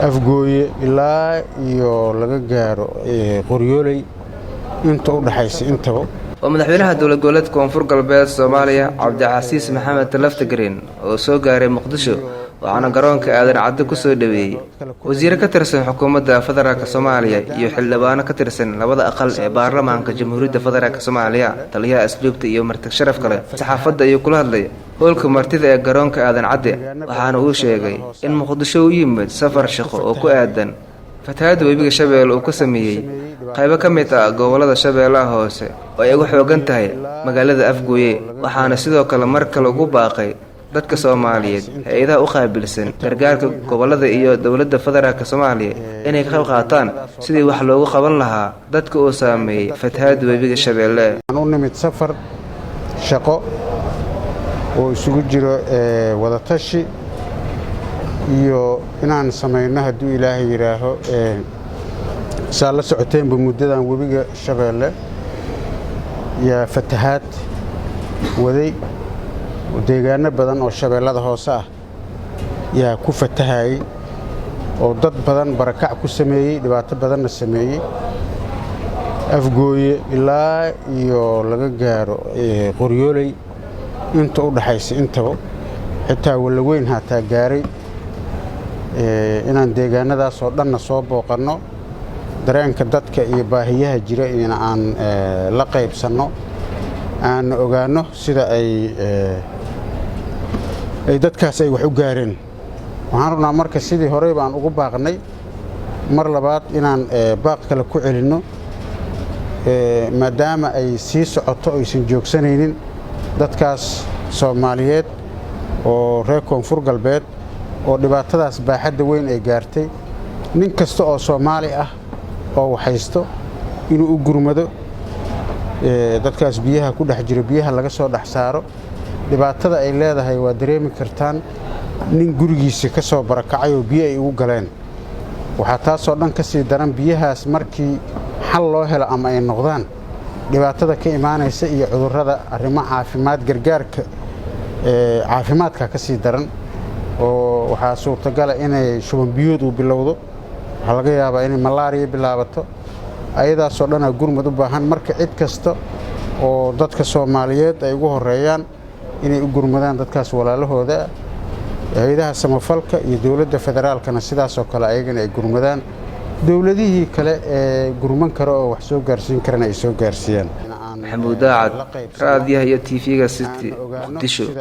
afgooye ilaa iyo laga gaaro qoryooley inta u dhaxaysa intaba. madaxweynaha dowlad goboleedka Koonfur Galbeed Soomaaliya Cabdicasiis Maxamed Laftagreen oo soo gaaray Muqdisho waxaana garoonka aadan cadde ku soo dhaweeyay wasiir ka tirsan xukuumadda federaalka Soomaaliya iyo xildhibaano ka tirsan labada aqal ee baarlamaanka Jamhuuriyadda Federaalka Soomaaliya taliyaha asluubta iyo marti sharaf kale saxaafadda ayuu kula hadlay hoolka martida ee garoonka aadan cadde waxaana uu sheegay in Muqdisho u yimid safar shaqo oo ku aadan fatahaadda webiga Shabeelle uu ka sameeyay qaybo ka mid ah gobolada Shabeellaha Hoose oo ay ugu xoogan tahay magaalada Afgooye waxaana sidoo kale mar kale ugu baaqay dadka Soomaaliyeed hay'adaha u qaabilsan gargaarka gobolada iyo dawladda federaalka Soomaaliya inay ka qayb qaataan sidii wax loogu qaban lahaa dadka oo saameeyay fatahaadda webiga Shabeelle. Waxaan u nimid safar shaqo oo isugu jiro wada tashi iyo inaan sameeyno hadduu Ilaahay yiraaho la socoteenba muddadan webiga Shabeelle yaa fatahaad waday deegaano badan oo Shabeellada Hoose ah yaa ku fatahayay oo dad badan barakac ku sameeyay dhibaato badanna sameeyay afgooye ilaa iyo laga gaaro qoryooley inta u dhaxaysa intaba xitaa walaweyn haataa gaaray inaan deegaanadaas oo dhanna soo booqanno dareenka dadka iyo baahiyaha jira in aan la qaybsanno aan ogaano sida ay dadkaas ay wax u gaareen. Waxaan rabnaa marka sidii horey baan ugu baaqnay mar labaad inaan baaq kale ku celinno maadaama ay sii socoto oo aysan joogsanaynin dadkaas Soomaaliyeed oo reer Koonfur Galbeed oo dhibaatadaas baaxadda weyn ay gaartay nin kasta oo Soomaali ah oo waxaysto inuu u gurmado dadkaas biyaha ku dhex jira biyaha laga soo dhex saaro dhibaatada ay leedahay waa dareemi kartaan nin gurigiisa ka soo barakacay oo biyo ay ugu galeen waxaa taasoo dhan ka sii daran biyahaas markii xal loo helo ama ay noqdaan dhibaatada ka imaanaysa iyo cudurrada arrimo caafimaad gargaarka caafimaadka ka sii daran oo waxaa suurtagal ah inay shuban biyood uu bilowdo waxaa laga yaabaa inay malaariya bilaabato ayadaasoo dhan gurmad u baahan marka cid kasta oo dadka Soomaaliyeed ay ugu horeeyaan inay u gurmadaan dadkaas walaalahooda hay'adaha samafalka iyo dawladda federaalkana sidaas oo kale ayagana ay gurmadaan dawladihii kale ee gurman kara oo wax soo gaarsiin karana ay soo gaarsiiyaan. Maxamuud Daacad raadiyaha iyo TV-ga City Muqdisho.